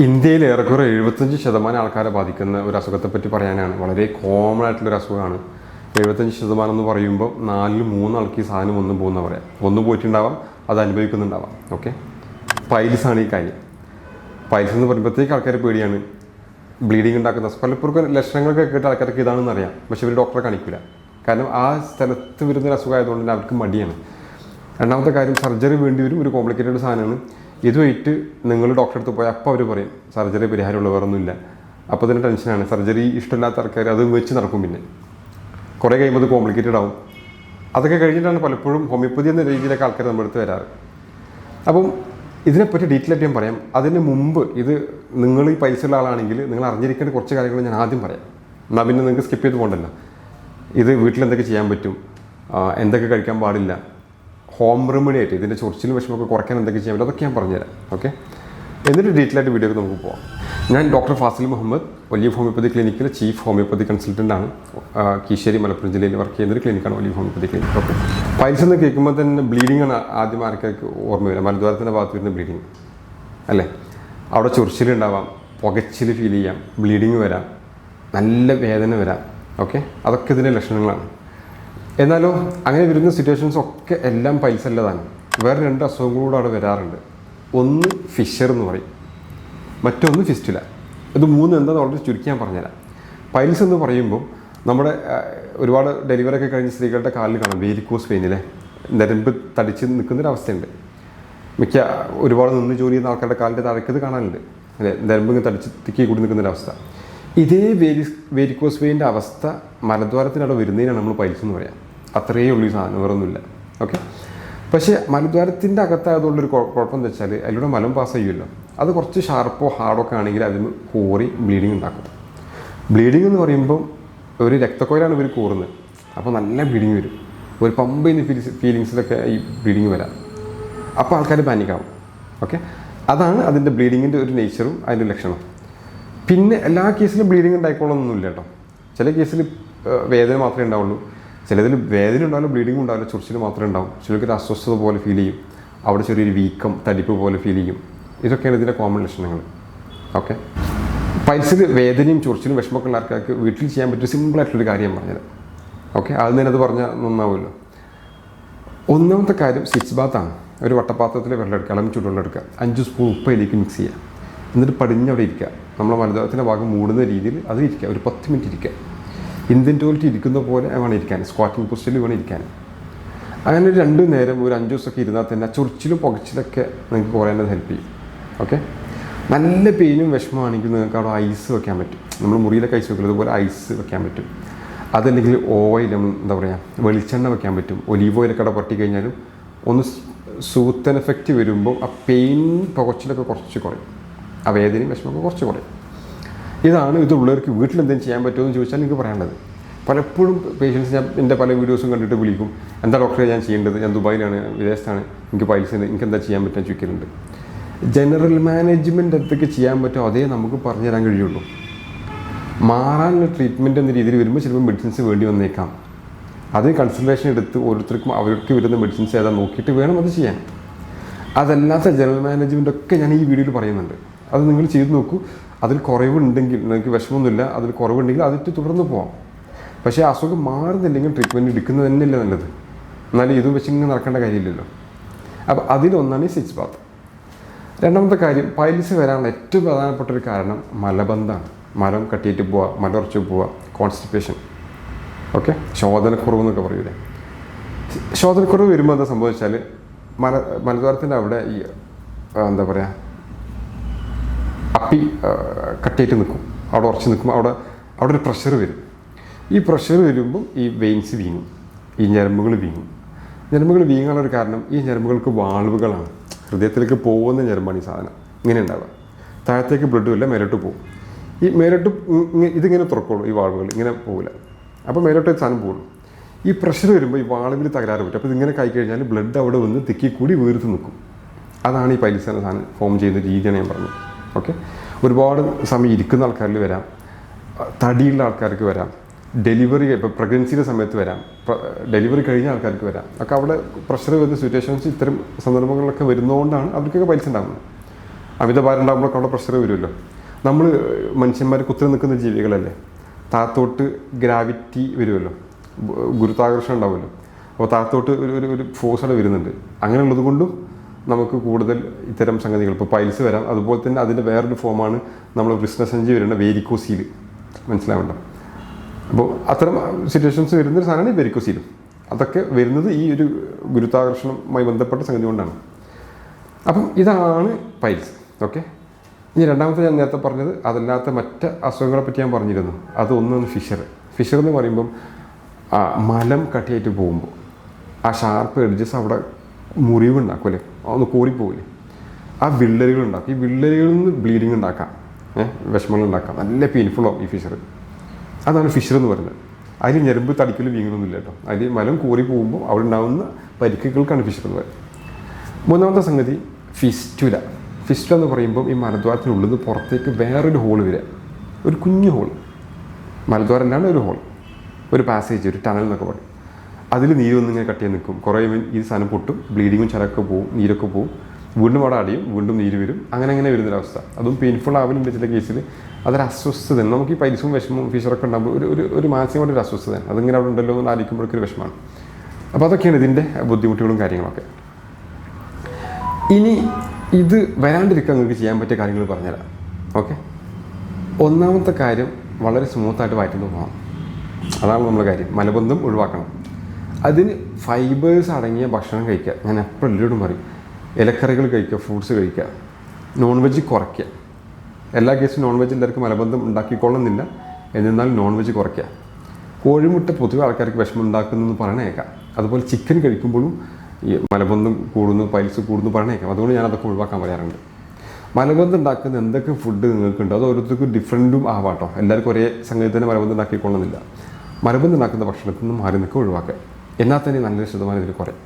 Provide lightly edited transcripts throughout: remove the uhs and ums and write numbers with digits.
ഇന്ത്യയിൽ ഏറെക്കുറെ 75% ആൾക്കാരെ ബാധിക്കുന്ന ഒരു അസുഖത്തെപ്പറ്റി പറയാനാണ്. വളരെ കോമൺ ആയിട്ടുള്ളൊരു അസുഖമാണ്. 75% എന്ന് പറയുമ്പോൾ 4-3 ആൾക്ക് ഈ സാധനം ഒന്നും പോകുന്ന പറയാം. ഒന്ന് പോയിട്ടുണ്ടാവാം, അത് അനുഭവിക്കുന്നുണ്ടാവാം. ഓക്കെ, പൈൽസാണ് ഈ കാര്യം. പൈൽസ് എന്ന് പറയുമ്പോഴത്തേക്ക് ആൾക്കാർ പേടിയാണ്. ബ്ലീഡിങ് ഉണ്ടാക്കുന്ന പലപ്പോഴും ലക്ഷണങ്ങളൊക്കെ കേട്ട് ആൾക്കാർക്ക് ഇതാണെന്ന് അറിയാം, പക്ഷേ ഇവർ ഡോക്ടറെ കാണിക്കില്ല. കാരണം ആ സ്ഥലത്ത് വരുന്നൊരു അസുഖമായതുകൊണ്ട് തന്നെ അവർക്ക് മടിയാണ്. രണ്ടാമത്തെ കാര്യം, സർജറി വേണ്ടി വരും. ഒരു കോംപ്ലിക്കേറ്റഡ് സാധനമാണ്. ഇതുമായിട്ട് നിങ്ങൾ ഡോക്ടറെ അടുത്ത് പോയാൽ അപ്പോൾ അവർ പറയും സർജറി പരിഹാരമുള്ള വേറൊന്നുമില്ല. അപ്പോൾ തന്നെ ടെൻഷനാണ്. സർജറി ഇഷ്ടമില്ലാത്ത ആൾക്കാർ അത് വെച്ച് നടക്കും. പിന്നെ കുറേ കഴിയുമ്പോൾ അത് കോംപ്ലിക്കേറ്റഡ് ആവും. അതൊക്കെ കഴിഞ്ഞിട്ടാണ് പലപ്പോഴും ഹോമിയോപ്പതി എന്ന രീതിയിലൊക്കെ ആൾക്കാർ നമ്മുടെ അടുത്ത് വരാറ്. അപ്പം ഇതിനെപ്പറ്റി ഡീറ്റെയിൽ ആയിട്ട് ഞാൻ പറയാം. അതിന് മുമ്പ് ഇത് നിങ്ങൾ ഈ പൈസ ഉള്ള ആളാണെങ്കിൽ നിങ്ങൾ അറിഞ്ഞിരിക്കേണ്ട കുറച്ച് കാര്യങ്ങൾ ഞാൻ ആദ്യം പറയാം. എന്നാൽ പിന്നെ നിങ്ങൾക്ക് സ്കിപ്പ് ചെയ്ത് പോകണ്ടല്ലോ. ഇത് വീട്ടിൽ എന്തൊക്കെ ചെയ്യാൻ പറ്റും, എന്തൊക്കെ കഴിക്കാൻ പാടില്ല, ഹോം റെമഡി ആയിട്ട് ഇതിൻ്റെ ചൊറിച്ചിലും വിഷമമൊക്കെ കുറയ്ക്കാൻ എന്തൊക്കെ ചെയ്യാൻ പറ്റും, അതൊക്കെ ഞാൻ പറഞ്ഞുതരാം. ഓക്കെ, എന്നിട്ട് ഡീറ്റെയിൽ ആയിട്ട് വീഡിയോക്ക് നമുക്ക് പോകാം. ഞാൻ doctor Fazil Muhammad, Olive homeopathy ക്ലിനിക്കിലെ ചീഫ് ഹോമിയോപ്പതി കൺസൾട്ടൻ്റ് ആണ്. കീശ്ശേരി മലപ്പുറം ജില്ലയിൽ വർക്ക് ചെയ്യുന്നൊരു ക്ലിനിക്കാണ് Olive homeopathy clinic. Okay, piles എന്ന് കേൾക്കുമ്പോൾ തന്നെ ബ്ലീഡിംഗ് ആണ് ആദ്യം ആർക്കൊക്കെ ഓർമ്മ വരാം. മലദ്വാരത്തിൻ്റെ ഭാഗത്ത് വരുന്ന ബ്ലീഡിങ് അല്ലേ. അവിടെ ചൊറിച്ചിലുണ്ടാവാം, പുകച്ചിൽ ഫീൽ ചെയ്യാം, ബ്ലീഡിങ് വരാം, നല്ല വേദന വരാം. ഓക്കെ, അതൊക്കെ ഇതിൻ്റെ ലക്ഷണങ്ങളാണ്. എന്നാലോ അങ്ങനെ വരുന്ന സിറ്റുവേഷൻസ് ഒക്കെ എല്ലാം പൈൽസ് അല്ലതാണ്. വേറെ 2 അസുഖങ്ങളൂടെ അവിടെ വരാറുണ്ട്. ഒന്ന് ഫിഷർ എന്ന് പറയും, മറ്റൊന്ന് ഫിസ്റ്റുല. ഇത് 3 എന്താണെന്ന് വളരെ ചുരുക്കി ഞാൻ പറഞ്ഞുതരാം. പൈൽസ് എന്ന് പറയുമ്പോൾ നമ്മുടെ ഒരുപാട് ഡെലിവറി ഒക്കെ കഴിഞ്ഞ സ്ത്രീകളുടെ കാലിൽ കാണാം വേരിക്കോസ് വെയിനിലെ നരമ്പ് തടിച്ച് നിൽക്കുന്നൊരവസ്ഥയുണ്ട്. ഒരുപാട് നിന്ന് ജോലി ചെയ്യുന്ന ആൾക്കാരുടെ കാലിൻ്റെ താഴേക്കത് കാണാനുണ്ട് അല്ലേ, നരമ്പ് തടിച്ച് തിക്കി കൂടി നിൽക്കുന്നൊരവസ്ഥ. ഇതേ വേരിക്കോസ് വെയിൻ്റെ അവസ്ഥ മലദ്വാരത്തിനവിടെ വരുന്നതിനാണ് നമ്മൾ പൈൽസ് എന്ന് പറയാം. അത്രയേ ഉള്ളൂ ഈ സാധനം, വേറൊന്നുമില്ല. ഓക്കെ, പക്ഷേ മലദ്വാരത്തിൻ്റെ അകത്തായതുകൊണ്ടൊരു കുഴപ്പം എന്താ വെച്ചാൽ അതിലൂടെ മലം പാസ് ചെയ്യുമല്ലോ. അത് കുറച്ച് ഷാർപ്പോ ഹാർഡോ ഒക്കെ ആണെങ്കിൽ അതിന് കോറി ബ്ലീഡിങ് ഉണ്ടാക്കും. ബ്ലീഡിങ് എന്ന് പറയുമ്പോൾ ഒരു രക്തക്കോയിലാണ് ഇവർ കോറുന്നത്. അപ്പോൾ നല്ല ബ്ലീഡിങ് വരും. ഒരു പമ്പ് ചെയ്യുന്ന ഫീലിങ്സിലൊക്കെ ഈ ബ്ലീഡിങ് വരാം. അപ്പോൾ ആൾക്കാർ പാനിക്കാവും. ഓക്കെ, അതാണ് അതിൻ്റെ ബ്ലീഡിങ്ങിൻ്റെ ഒരു നേച്ചറും അതിൻ്റെ ലക്ഷണം. പിന്നെ എല്ലാ കേസിലും ബ്ലീഡിങ് ഉണ്ടായിക്കോളൊന്നുമില്ല കേട്ടോ. ചില കേസിൽ വേദന മാത്രമേ ഉണ്ടാവുള്ളൂ, ചിലതിൽ വേദന ഉണ്ടാവില്ല, ബ്ലീഡിങ് ഉണ്ടാവില്ല, ചൊറിച്ചിൽ മാത്രമേ ഉണ്ടാവും. ചിലർക്കൊരു അസ്വസ്ഥത പോലെ ഫീൽ ചെയ്യും, അവിടെ ചെറിയൊരു വീക്കം, തടിപ്പ് പോലെ ഫീൽ ചെയ്യും. ഇതൊക്കെയാണ് ഇതിൻ്റെ കോമൺ ലക്ഷണങ്ങൾ. ഓക്കെ, പൈൽസിൽ വേദനയും ചൊറിച്ചിലും വിഷമമൊക്കെ ഉള്ള ആൾക്കാർക്ക് വീട്ടിൽ ചെയ്യാൻ പറ്റിയ സിമ്പിളായിട്ടുള്ളൊരു കാര്യം പറഞ്ഞുതരാം. ഓക്കെ, അത് തന്നെ അത് പറഞ്ഞാൽ നന്നാവുമല്ലോ. ഒന്നാമത്തെ കാര്യം സ്വിച്ച് ബാത്താണ്. ഒരു വട്ടപാത്രത്തിൽ വെള്ളം എടുക്കുക, ഇളം ചൂടുവെള്ളം എടുക്കുക, 5 സ്പൂൺ ഉപ്പ് അതിലേക്ക് മിക്സ് ചെയ്യുക. എന്നിട്ട് പടിഞ്ഞവിടെ ഇരിക്കുക. നമ്മളെ മലദ്വാരത്തിൻ്റെ ഭാഗം മൂടുന്ന രീതിയിൽ അത് ഇരിക്കുക. ഒരു 10 മിനിറ്റ് ഇരിക്കുക. ഇന്ത്യൻ ടോയ്ലറ്റ് ഇരിക്കുന്ന പോലെ വേണം ഇരിക്കാൻ, സ്ക്വാറ്റിംഗ് പൊസിഷനിൽ വേണം ഇരിക്കാൻ. അങ്ങനെ ഒരു 2 നേരം ഒരു 5 ദിവസമൊക്കെ ഇരുന്നാൽ തന്നെ ചൊറിച്ചിലും പുകച്ചിലൊക്കെ നിങ്ങൾക്ക് കുറയാനത് ഹെൽപ്പ് ചെയ്യും. ഓക്കെ, നല്ല പെയിനും വിഷമമാണെങ്കിൽ നിങ്ങൾക്ക് അവിടെ ഐസ് വെക്കാൻ പറ്റും. നമ്മൾ മുറിയിലൊക്കെ ഐസ് വെക്കുന്നത് പോലെ ഐസ് വെക്കാൻ പറ്റും. അതല്ലെങ്കിൽ ഓയിൽ, എന്താ പറയുക, വെളിച്ചെണ്ണ വെക്കാൻ പറ്റും. ഒലീവ് ഓയിലൊക്കെ അവിടെ പൊട്ടി കഴിഞ്ഞാലും ഒന്ന് സൂത്തൻ എഫക്റ്റ് വരുമ്പോൾ ആ പെയിൻ പുകച്ചിലൊക്കെ കുറച്ച് കുറയും, ആ വേദനയും വിഷമമൊക്കെ കുറച്ച് കുറയും. ഇതാണ് ഇതുള്ളവർക്ക് വീട്ടിൽ എന്തെങ്കിലും ചെയ്യാൻ പറ്റുമോ എന്ന് ചോദിച്ചാൽ എനിക്ക് പറയാനുള്ളത്. പലപ്പോഴും പേഷ്യൻസ് ഞാൻ എൻ്റെ പല വീഡിയോസും കണ്ടിട്ട് വിളിക്കും, എന്താ ഡോക്ടറെ ഞാൻ ചെയ്യേണ്ടത്, ഞാൻ ദുബായിലാണ്, വിദേശത്താണ്, എനിക്ക് പൈൽസിന് എനിക്ക് എന്താ ചെയ്യാൻ പറ്റുക ചോദിക്കലുണ്ട്. ജനറൽ മാനേജ്മെൻറ്റ് എന്തൊക്കെ ചെയ്യാൻ പറ്റുമോ അതേ നമുക്ക് പറഞ്ഞു തരാൻ കഴിയുള്ളൂ. മാറാനുള്ള ട്രീറ്റ്മെൻറ്റ് എന്ന രീതിയിൽ വരുമ്പോൾ ചിലപ്പോൾ മെഡിസിൻസ് വേണ്ടി വന്നേക്കാം. അതിന് കൺസൾട്ടേഷൻ എടുത്ത് ഓരോരുത്തർക്കും അവർക്ക് വരുന്ന മെഡിസിൻസ് ഏതാ നോക്കിയിട്ട് വേണം അത് ചെയ്യാൻ. അതല്ലാത്ത ജനറൽ മാനേജ്മെൻ്റ് ഒക്കെ ഞാൻ ഈ വീഡിയോയിൽ പറയുന്നുണ്ട്. അത് നിങ്ങൾ ചെയ്ത് നോക്കൂ. അതിൽ കുറവുണ്ടെങ്കിൽ, നിങ്ങൾക്ക് വിഷമമൊന്നുമില്ല, അതിൽ കുറവുണ്ടെങ്കിൽ അതിട്ട് തുടർന്ന് പോകാം. പക്ഷേ അസുഖം മാറുന്നില്ലെങ്കിൽ ട്രീറ്റ്മെൻറ്റ് എടുക്കുന്നത് തന്നെയല്ലേ നല്ലത്. എന്നാലും ഇതും വെച്ച് ഇങ്ങനെ നടക്കേണ്ട കാര്യമില്ലല്ലോ. അപ്പോൾ അതിലൊന്നാണ് ഈ സ്വിച്ച് ബാത്ത്. രണ്ടാമത്തെ കാര്യം, പൈൽസ് വരാനുള്ള ഏറ്റവും പ്രധാനപ്പെട്ട ഒരു കാരണം മലബന്ധമാണ്. മലം കട്ടിയിട്ട് പോവുക, മലർച്ചു പോവുക, കോൺസ്റ്റിപ്പേഷൻ. ഓക്കെ, ശോധനക്കുറവ് എന്നൊക്കെ പറയൂലേ. ശോധനക്കുറവ് വരുമ്പോൾ എന്താ സംഭവിച്ചാൽ മലദ്വാരത്തിൻ്റെ അവിടെ ഈ എന്താ പറയുക, അപ്പി കട്ടിയായിട്ട് നിൽക്കും, അവിടെ ഉറച്ച് നിൽക്കുമ്പോൾ അവിടെ ഒരു പ്രഷർ വരും. ഈ പ്രഷർ വരുമ്പം ഈ വെയിൻസ് വീങ്ങും, ഈ ഞരമ്പുകൾ വീങ്ങും. ഞരമ്പുകൾ വീങ്ങാനുള്ള ഒരു കാരണം ഈ ഞരമ്പുകൾക്ക് വാൾവുകളാണ്. ഹൃദയത്തിലേക്ക് പോകുന്ന ഞരമ്പാണ് ഈ സാധനം. ഇങ്ങനെ ഉണ്ടാവുക. താഴത്തേക്ക് ബ്ലഡും ഇല്ല, മേലോട്ട് പോകും. ഈ മേലോട്ട് ഇതിങ്ങനെ തുറക്കുള്ളൂ, ഈ വാൾവുകൾ ഇങ്ങനെ പോകില്ല. അപ്പോൾ മേലോട്ട് സാധനം പോകുള്ളൂ. ഈ പ്രഷർ വരുമ്പോൾ ഈ വാൾവിൽ തകരാറ് പറ്റും. അപ്പോൾ ഇതിങ്ങനെ കഴിഞ്ഞാൽ ബ്ലഡ് അവിടെ വന്ന് തിക്കി കൂടി വീർത്ത് നിൽക്കും. അതാണ് ഈ പൈൽസ് എന്ന സാധനം ഫോം ചെയ്യുന്ന രീതിയാണ് ഞാൻ പറഞ്ഞത്. ഓക്കെ, ഒരുപാട് സമയം ഇരിക്കുന്ന ആൾക്കാരിൽ വരാം, തടിയുള്ള ആൾക്കാർക്ക് വരാം, ഡെലിവറി ഇപ്പോൾ പ്രഗ്നൻസിയുടെ സമയത്ത് വരാം, ഡെലിവറി കഴിഞ്ഞ ആൾക്കാർക്ക് വരാം. ഒക്കെ അവിടെ പ്രഷർ വരുന്ന സിറ്റുവേഷൻസ് ഇത്തരം സന്ദർഭങ്ങളിലൊക്കെ വരുന്നതുകൊണ്ടാണ് അവർക്കൊക്കെ പൈൽസ് ഉണ്ടാകുന്നത്. അമിതഭാരം ഉണ്ടാകുമ്പോഴൊക്കെ അവിടെ പ്രഷർ വരുമല്ലോ. നമ്മൾ മനുഷ്യന്മാർ കുത്തി നിൽക്കുന്ന ജീവികളല്ലേ, താഴത്തോട്ട് ഗ്രാവിറ്റി വരുമല്ലോ, ഗുരുത്വാകർഷണം ഉണ്ടാവുമല്ലോ. അപ്പോൾ താഴത്തോട്ട് ഒരു ഫോഴ്സ് അവിടെ വരുന്നുണ്ട്. അങ്ങനെയുള്ളത് കൊണ്ടും നമുക്ക് കൂടുതൽ ഇത്തരം സംഗതികൾ ഇപ്പോൾ പൈൽസ് വരാം. അതുപോലെ തന്നെ അതിൻ്റെ വേറൊരു ഫോമാണ് നമ്മൾ വൃഷ്ണസഞ്ചി വരുന്ന വേരിക്കോസീൽ, മനസ്സിലാവേണ്ട. അപ്പോൾ അത്തരം സിറ്റുവേഷൻസ് വരുന്നൊരു സാധനമാണ് ഈ വെരിക്കോസീലും. അതൊക്കെ വരുന്നത് ഈ ഒരു ഗുരുത്വാകർഷണവുമായി ബന്ധപ്പെട്ട സംഗതി കൊണ്ടാണ്. അപ്പം ഇതാണ് പൈൽസ്. ഓക്കെ, ഇനി രണ്ടാമത്തെ ഞാൻ നേരത്തെ പറഞ്ഞത് അതല്ലാത്ത മറ്റ് അസുഖങ്ങളെ പറ്റി ഞാൻ പറഞ്ഞിരുന്നു. അതൊന്നാണ് ഫിഷർ എന്ന് പറയുമ്പം മലം കട്ടിയായിട്ട് പോകുമ്പോൾ ആ ഷാർപ്പ് എഡ്ജസ് അവിടെ മുറിവുണ്ടാക്കും അല്ലേ, ഒന്ന് കോറിപ്പോവില്ലേ, ആ വിള്ളലുകളുണ്ടാക്കും. ഈ വിള്ളലുകളിൽ നിന്ന് ബ്ലീഡിങ് ഉണ്ടാക്കാം, വിഷമങ്ങൾ ഉണ്ടാക്കാം, നല്ല പെയിൻഫുള്ളാവും ഈ ഫിഷർ. അതാണ് ഫിഷർ എന്ന് പറയുന്നത്. അതിൽ ഞെരമ്പ് തടിക്കൽ വീങ്ങുന്നൊന്നുമില്ല കേട്ടോ. അതിൽ മലം കോറി പോകുമ്പോൾ അവിടെ ഉണ്ടാകുന്ന പരിക്കുകൾക്കാണ് ഫിഷർ എന്ന് പറയുന്നത്. മൂന്നാമത്തെ സംഗതി ഫിസ്റ്റുല എന്ന് പറയുമ്പോൾ ഈ മലദ്വാരത്തിനുള്ളിൽ നിന്ന് പുറത്തേക്ക് വേറൊരു ഹോള് വരിക, ഒരു കുഞ്ഞു ഹോൾ. മലദ്വാരം അല്ലാണ്ട് ഒരു ഹോൾ, ഒരു പാസേജ്, ഒരു ടണൽ എന്നൊക്കെ പറയും. അതിൽ നീര് വന്നിങ്ങനെ കട്ടിയാൽ നിൽക്കും. കുറേ ഈ സാധനം പൊട്ടും, ബ്ലീഡിങ്ങും ചരക്കൊക്കെ പോവും, നീരൊക്കെ പോവും, വീണ്ടും അവിടെ അടിയും, വീണ്ടും നീര് വരും. അങ്ങനെ വരുന്നൊരവസ്ഥ. അതും പെയിൻഫുൾ ആവലുണ്ട് ചില കേസിൽ. അതൊരു അസ്വസ്ഥതയാണ്. നമുക്ക് ഈ പൈൽസും വിഷമവും ഫിഷറൊക്കെ ഉണ്ടാകുമ്പോൾ ഒരു മാനസികമായിട്ടൊരു അസ്വസ്ഥതയാണ്. അതിങ്ങനെ അവിടെ ഉണ്ടല്ലോ എന്ന് ആലോചിക്കുമ്പോഴൊക്കെ വിഷമമാണ്. അപ്പോൾ അതൊക്കെയാണ് ഇതിൻ്റെ ബുദ്ധിമുട്ടുകളും കാര്യങ്ങളൊക്കെ. ഇനി ഇത് വരാണ്ടിരിക്കാൻ നിങ്ങൾക്ക് ചെയ്യാൻ പറ്റിയ കാര്യങ്ങൾ പറഞ്ഞുതരാം. ഓക്കെ, ഒന്നാമത്തെ കാര്യം വളരെ സ്മൂത്തായിട്ട് വയറ്റുന്നു പോകണം. അതാണ് നമ്മുടെ കാര്യം. മലബന്ധം ഒഴിവാക്കണം. അതിന് ഫൈബേഴ്സ് അടങ്ങിയ ഭക്ഷണം കഴിക്കുക. ഞാൻ എപ്പോഴും എല്ലാവരോടും പറയും, ഇലക്കറികൾ കഴിക്കുക, ഫ്രൂട്ട്സ് കഴിക്കുക, നോൺ വെജ് കുറയ്ക്കുക. എല്ലാ കേസും നോൺ വെജ് എല്ലാവർക്കും മലബന്ധം ഉണ്ടാക്കിക്കൊള്ളുന്നില്ല, എന്നിരുന്നാലും നോൺ വെജ് കുറയ്ക്കുക. കോഴിമുട്ട പൊതുവെ ആൾക്കാർക്ക് വിഷമം ഉണ്ടാക്കുന്നതെന്ന് പറയണേക്കാം. അതുപോലെ ചിക്കൻ കഴിക്കുമ്പോഴും ഈ മലബന്ധം കൂടുന്നു, പൈൽസ് കൂടുന്നു പറയണേക്കാം. അതുകൊണ്ട് ഞാൻ അതൊക്കെ ഒഴിവാക്കാൻ പറയാറുണ്ട്. മലബന്ധം ഉണ്ടാക്കുന്ന എന്തൊക്കെ ഫുഡ് നിങ്ങൾക്കുണ്ടോ അത് ഓരോരുത്തർക്കും ഡിഫറൻറ്റും ആവാട്ടോ. എല്ലാവർക്കും ഒരേ സംഗതി തന്നെ മലബന്ധം ഉണ്ടാക്കിക്കൊള്ളുന്നില്ല. മലബന്ധം ഉണ്ടാക്കുന്ന ഭക്ഷണത്തിൽ നിന്ന് മാറി നിൽക്കുക, ഒഴിവാക്കുക. എന്നാൽ തന്നെ നല്ലൊരു ശതമാനം ഇതിൽ കുറയും.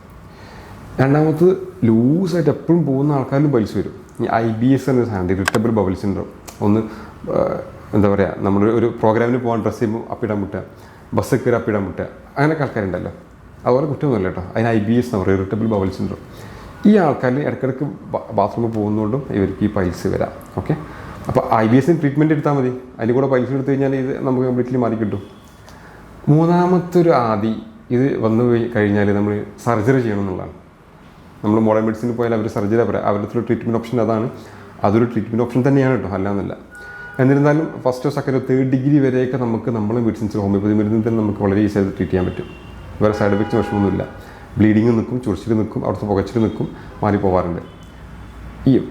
രണ്ടാമത് ലൂസായിട്ട് എപ്പോഴും പോകുന്ന ആൾക്കാരിലും പൈൽസ് വരും. ഈ IBS എന്നൊരു സാധനം, ഇറിറ്റബിൾ ബബിൾ സിൻഡ്രോം. ഒന്ന് എന്താ പറയുക, നമ്മൾ ഒരു പ്രോഗ്രാമിന് പോകാൻ ഡ്രസ്സ് ചെയ്യുമ്പോൾ അപ്പിടാൻ മുട്ടുക, ബസ് കയറി അപ്പിടാൻ മുട്ടുക, അങ്ങനെയൊക്കെ ആൾക്കാരുണ്ടല്ലോ. അതുപോലെ കുറ്റമൊന്നുമില്ല കേട്ടോ. അതിന് IBS എന്ന് പറയുക, ഇറിറ്റബിൾ ബബിൾ സിൻഡ്രോം. ഈ ആൾക്കാരിൽ ഇടയ്ക്കിടയ്ക്ക് ബാത്റൂമിൽ പോകുന്നതുകൊണ്ടും ഇവർക്ക് ഈ പൈൽസ് വരാം. ഓക്കെ, അപ്പോൾ IBSന് ട്രീറ്റ്മെൻറ്റ് എടുത്താൽ മതി. അതിൽ കൂടെ പൈൽസ് എടുത്തു കഴിഞ്ഞാൽ ഇത് നമുക്ക് കംപ്ലീറ്റ്ലി മാറി കിട്ടും. മൂന്നാമത്തെ ഒരു ഇത് വന്നു കഴിഞ്ഞാൽ നമ്മൾ സർജറി ചെയ്യണം എന്നുള്ളതാണ്. നമ്മൾ മോഡേൺ മെഡിസിനിൽ പോയാൽ അവർ സർജറി പറയാം. അവരുടെ ട്രീറ്റ്മെൻറ്റ് ഓപ്ഷൻ അതാണ്. അതൊരു ട്രീറ്റ്മെൻറ്റ് ഓപ്ഷൻ തന്നെയാണ് കേട്ടോ, അല്ലാന്നല്ല. എന്നിരുന്നാലും ഫസ്റ്റോ സെക്കൻഡോ 3rd ഡിഗ്രി വരെയൊക്കെ നമുക്ക് നമ്മളെ മെഡിസിൻസ്, ഹോമിയോപ്പതി മരുന്നിൽ തന്നെ നമുക്ക് വളരെ ഈസി ആയിട്ട് ട്രീറ്റ് ചെയ്യാൻ പറ്റും. വേറെ സൈഡ് എഫക്ട്സ് വിഷമമൊന്നുമില്ല. ബ്ലീഡിങ് നിൽക്കും, ചൊറിച്ചിൽ നിൽക്കും, അവിടുത്തെ പുകച്ചിൽ നിൽക്കും, മാറി പോകാറുണ്ട്.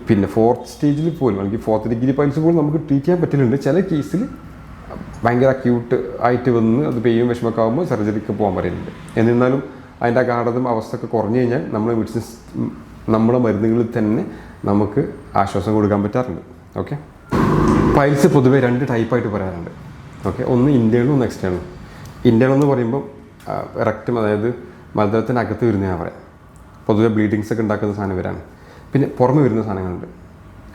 പിന്നെ 4th സ്റ്റേജിൽ പോലും, അല്ലെങ്കിൽ 4th ഡിഗ്രി പൈൽസ് പോലും നമുക്ക് ട്രീറ്റ് ചെയ്യാൻ പറ്റുന്നുണ്ട്. ചില കേസിൽ ഭയങ്കര അക്യൂട്ട് ആയിട്ട് വന്ന് അത് പെയ്യും വിഷമമൊക്കെ ആകുമ്പോൾ സർജറിക്ക് പോകാൻ പറയുന്നുണ്ട്. എന്നിരുന്നാലും അതിൻ്റെ ഗാഠതയും അവസ്ഥയൊക്കെ കുറഞ്ഞു കഴിഞ്ഞാൽ നമ്മുടെ മരുന്നുകളിൽ തന്നെ നമുക്ക് ആശ്വാസം കൊടുക്കാൻ പറ്റാറുണ്ട്. ഓക്കെ, പൈൽസ് പൊതുവേ 2 ടൈപ്പായിട്ട് പറയാറുണ്ട്. ഓക്കെ, ഒന്ന് ഇൻറ്റേണലും ഒന്ന് എക്സ്റ്റേണലും. ഇൻറ്റേണൽ എന്ന് പറയുമ്പോൾ റെക്റ്റം, അതായത് മലദ്വാരത്തിനകത്ത് വരുന്ന ഞാൻ പറയാം. പൊതുവേ ബ്ലീഡിങ്സ് ഒക്കെ ഉണ്ടാക്കുന്ന സാധനം വരാണ്. പിന്നെ പുറമെ വരുന്ന സാധനങ്ങളുണ്ട്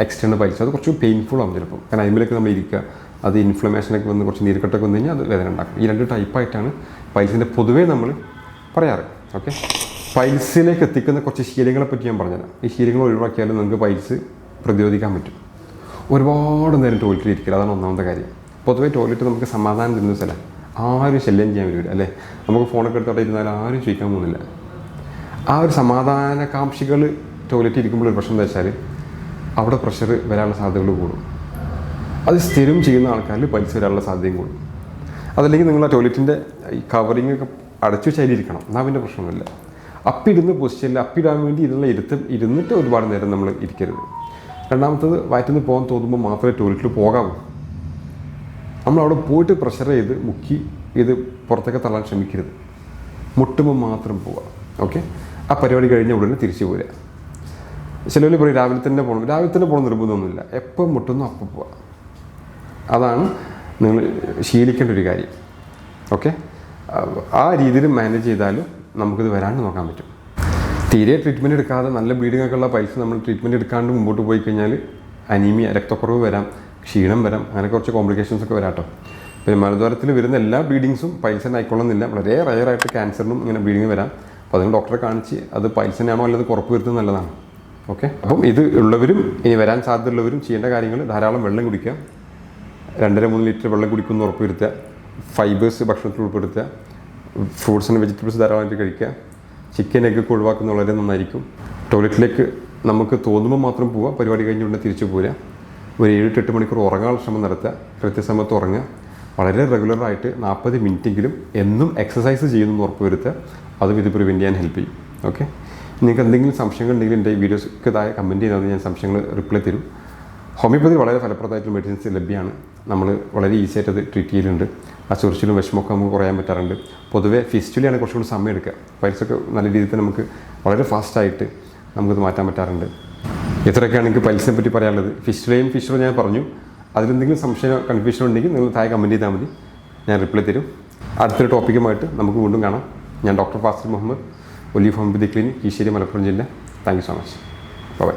എക്സ്റ്റേണൽ പൈൽസ്. അത് കുറച്ച് പെയിൻഫുൾ ആവും ചിലപ്പോൾ. കാരണം അതിലേക്ക് നമ്മൾ ഇരിക്കുക, അത് ഇൻഫ്ലമേഷനൊക്കെ വന്ന് കുറച്ച് നീർക്കെട്ടൊക്കെ വന്നു കഴിഞ്ഞാൽ അത് വേദന ഉണ്ടാക്കും. ഈ 2 ടൈപ്പായിട്ടാണ് പൈൽസിൻ്റെ പൊതുവേ നമ്മൾ പറയാറ്. ഓക്കെ, പൈൽസിലേക്ക് എത്തിക്കുന്ന കുറച്ച് ശീലങ്ങളെ പറ്റി ഞാൻ പറഞ്ഞുതരാം. ഈ ശീലങ്ങൾ ഒഴിവാക്കിയാലും നമുക്ക് പൈൽസ് പ്രതിരോധിക്കാൻ പറ്റും. ഒരുപാട് നേരം ടോയ്ലറ്റിൽ ഇരിക്കില്ല, അതാണ് ഒന്നാമത്തെ കാര്യം. പൊതുവേ ടോയ്ലറ്റ് നമുക്ക് സമാധാനം തരുന്ന സ്ഥലം, ആരും ശല്യം ചെയ്യാൻ വരില്ല അല്ലേ. നമുക്ക് ഫോണൊക്കെ എടുത്തോടെ ഇരുന്നാലും ആരും ചോദിക്കാൻ പോകുന്നില്ല. ആ ഒരു സമാധാനകാംക്ഷികൾ ടോയ്ലറ്റിൽ ഇരിക്കുമ്പോൾ ഒരു പ്രശ്നം എന്താ വെച്ചാൽ അവിടെ പ്രഷർ വരാനുള്ള സാധ്യതകൾ കൂടും. അത് സ്ഥിരം ചെയ്യുന്ന ആൾക്കാരിൽ പൈൽസ് വരാനുള്ള സാധ്യതയും കൂടും. അതല്ലെങ്കിൽ നിങ്ങൾ ആ ടോയ്ലറ്റിൻ്റെ ഈ കവറിങ് ഒക്കെ അടച്ചു വെച്ചായിരിക്കണം, എന്നാൽ പിന്നെ പ്രശ്നമൊന്നുമില്ല. അപ്പിടുന്ന പൊസിഷനിൽ അപ്പിടാൻ വേണ്ടി ഇരുന്നിട്ട് ഒരുപാട് നേരം നമ്മൾ ഇരിക്കരുത്. രണ്ടാമത്തത്, വയറ്റിൽ നിന്ന് പോകാൻ തോന്നുമ്പോൾ മാത്രമേ ടോയ്ലറ്റിൽ പോകാവൂ. നമ്മളവിടെ പോയിട്ട് പ്രഷർ ചെയ്ത് മുക്കി ഇത് പുറത്തേക്ക് തള്ളാൻ ശ്രമിക്കരുത്. മുട്ടുമ്പോൾ മാത്രം പോവുക. ഓക്കെ, ആ പരിപാടി കഴിഞ്ഞ ഉടനെ തിരിച്ചു പോരുക. ചിലവർ പറയും രാവിലെ തന്നെ പോകണം നിർബന്ധമൊന്നുമില്ല. എപ്പോൾ മുട്ടുന്നു അപ്പം പോവുക. അതാണ് നിങ്ങൾ ശീലിക്കേണ്ട ഒരു കാര്യം. ഓക്കെ, ആ രീതിയിൽ മാനേജ് ചെയ്താലും നമുക്കിത് വരാണ്ട് നോക്കാൻ പറ്റും. തീരെ ട്രീറ്റ്മെൻറ്റ് എടുക്കാതെ നല്ല ബ്ലീഡിംഗ് ഒക്കെ ഉള്ള പൈൽസ് നമ്മൾ ട്രീറ്റ്മെൻറ്റ് എടുക്കാണ്ട് മുമ്പോട്ട് പോയി കഴിഞ്ഞാൽ അനീമിയ, രക്തക്കുറവ് വരാം, ക്ഷീണം വരാം, അങ്ങനെ കുറച്ച് കോംപ്ലിക്കേഷൻസ് ഒക്കെ വരാം കേട്ടോ. പിന്നെ മലദ്വാരത്തിൽ വരുന്ന എല്ലാ ബ്ലീഡിങ്സും പൈൽസിന് ആയിക്കൊള്ളുന്നില്ല. വളരെ റയറായിട്ട് ക്യാൻസറിനും ഇങ്ങനെ ബ്ലീഡിങ് വരാം. അപ്പോൾ അതിന് ഡോക്ടറെ കാണിച്ച് അത് പൈൽസിനാണോ അല്ലത് ഉറപ്പ് വരുത്തുന്നത് നല്ലതാണ്. ഓക്കെ, അപ്പം ഇത് ഉള്ളവരും ഇനി വരാൻ സാധ്യതയുള്ളവരും ചെയ്യേണ്ട കാര്യങ്ങൾ ധാരാളം വെള്ളം കുടിക്കുക, 2.5-3 ലിറ്റർ വെള്ളം കുടിക്കുമെന്ന് ഉറപ്പുവരുത്തുക, ഫൈബേഴ്സ് ഭക്ഷണത്തിൽ ഉൾപ്പെടുത്തുക, ഫ്രൂട്ട്സ് ആൻഡ് വെജിറ്റബിൾസ് ധാരാളമായിട്ട് കഴിക്കുക, ചിക്കൻ എഗ്ഗൊക്കെ ഒഴിവാക്കുന്നത് വളരെ നന്നായിരിക്കും. ടോയ്ലറ്റിലേക്ക് നമുക്ക് തോന്നുമ്പോൾ മാത്രം പോവുക, പരിപാടി കഴിഞ്ഞുകൊണ്ട് തിരിച്ചു പോരുക. ഒരു 7-8 മണിക്കൂർ ഉറങ്ങാനുള്ള ശ്രമം നടത്തുക, കൃത്യസമയത്ത് ഉറങ്ങുക, വളരെ റെഗുലറായിട്ട് 40 മിനിറ്റെങ്കിലും എന്നും എക്സസൈസ് ചെയ്യുന്നു ഉറപ്പുവരുത്തുക. അതും ഇത് പ്രിവെൻറ്റ് ചെയ്യാൻ ഹെൽപ്പ് ചെയ്യും. ഓക്കെ, നിങ്ങൾക്ക് എന്തെങ്കിലും സംശയങ്ങൾ ഉണ്ടെങ്കിൽ എൻ്റെ വീഡിയോസ്ക്ക് താഴെ കമൻറ്റ് ചെയ്താൽ ഞാൻ സംശയങ്ങൾ റിപ്ലൈ തരും. ഹോമിയോപ്പതി വളരെ ഫലപ്രദമായിട്ടുള്ള മെഡിസിൻസ് ലഭ്യമാണ്. നമ്മൾ വളരെ ഈസി ആയിട്ട് അത് ട്രീറ്റ് ചെയ്യലുണ്ട്. ആ ചൊറിച്ചിലും വിഷമമൊക്കെ നമുക്ക് കുറയാൻ പറ്റാറുണ്ട്. പൊതുവേ ഫിസ്റ്റുലയാണ് കുറച്ചുകൂടി സമയം എടുക്കുക. പൈൽസൊക്കെ നല്ല രീതിയിൽ തന്നെ നമുക്ക് വളരെ ഫാസ്റ്റായിട്ട് നമുക്കത് മാറ്റാൻ പറ്റാറുണ്ട്. ഇത്രയൊക്കെയാണ് എനിക്ക് പൈൽസിനെ പറ്റി പറയാനുള്ളത്. ഫിസ്റ്റുലയും ഞാൻ പറഞ്ഞു. അതിലെന്തെങ്കിലും സംശയം കൺഫ്യൂഷൻ ഉണ്ടെങ്കിൽ നിങ്ങൾ താഴെ കമൻറ്റ് ചെയ്താൽ മതി, ഞാൻ റിപ്ലൈ തരും. അടുത്തൊരു ടോപ്പിക്കുമായിട്ട് നമുക്ക് വീണ്ടും കാണാം. ഞാൻ doctor Fazil Muhammad, Olive homeopathy clinic, Kisheri, Malappuram ജില്ല. Thank you so much. By.